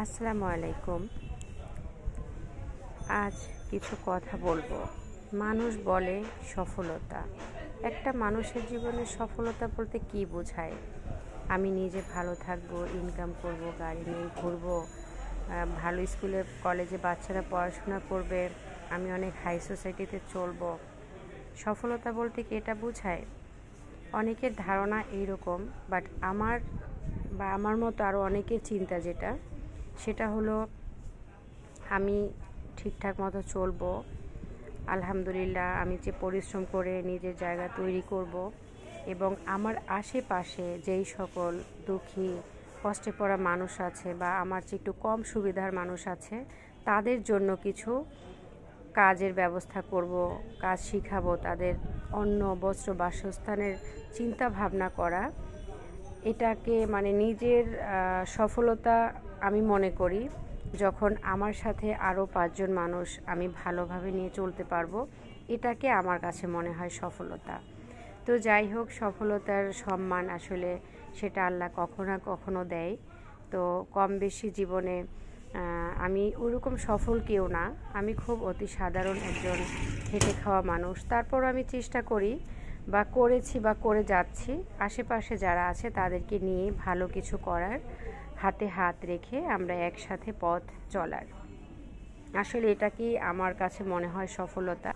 আসসালামু আলাইকুম। আজ কিছু কথা বলবো। মানুষ বলে সফলতা। একটা মানুষের জীবনে সফলতা বলতে কী বোঝায়? আমি নিজে ভালো থাকবো, ইনকাম করব, গাড়ি নিয়ে ঘুরবো, ভালো স্কুলে কলেজে বাচ্চারা পড়াশোনা করবে, আমি অনেক হাই সোসাইটিতে চলবো। সফলতা বলতে কি এটা বোঝায়? অনেকের ধারণা এইরকম, বাট আমার মতো আরও অনেকের চিন্তা সেটা হলো আমি ঠিকঠাক মতো চলবো, আলহামদুলিল্লাহ আমি যে পরিশ্রম করে নিজের জায়গা তৈরি করব এবং আমার আশেপাশে যেই সকল দুঃখী কষ্টে পড়া মানুষ আছে বা আমার যে একটু কম সুবিধার মানুষ আছে তাদের জন্য কিছু কাজের ব্যবস্থা করব, কাজ শিখাবো, তাদের অন্ন বস্ত্র বাসস্থানের চিন্তা ভাবনা করা, এটাকে নিজের সফলতা আমি মনে করি। যখন আমার সাথে আরও 5 জন মানুষ আমি ভালোভাবে নিয়ে চলতে পারবো, এটাকে আমার কাছে মনে হয় সফলতা। তো যাই হোক, সফলতার সম্মান আসলে সেটা আল্লাহ কখনো না কখনো দেয়। তো কম বেশি জীবনে আমি ওরকম সফল কেউ না, আমি খুব অতি সাধারণ একজন খেটে খাওয়া মানুষ। তারপর আমি চেষ্টা করি বা করেছি বা করে যাচ্ছি আশেপাশে যারা আছে তাদেরকে নিয়ে ভালো কিছু করার, হাতে হাত রেখে আমরা একসাথে পথ চলার। আসলে এটা কি আমার কাছে মনে হয় সফলতা।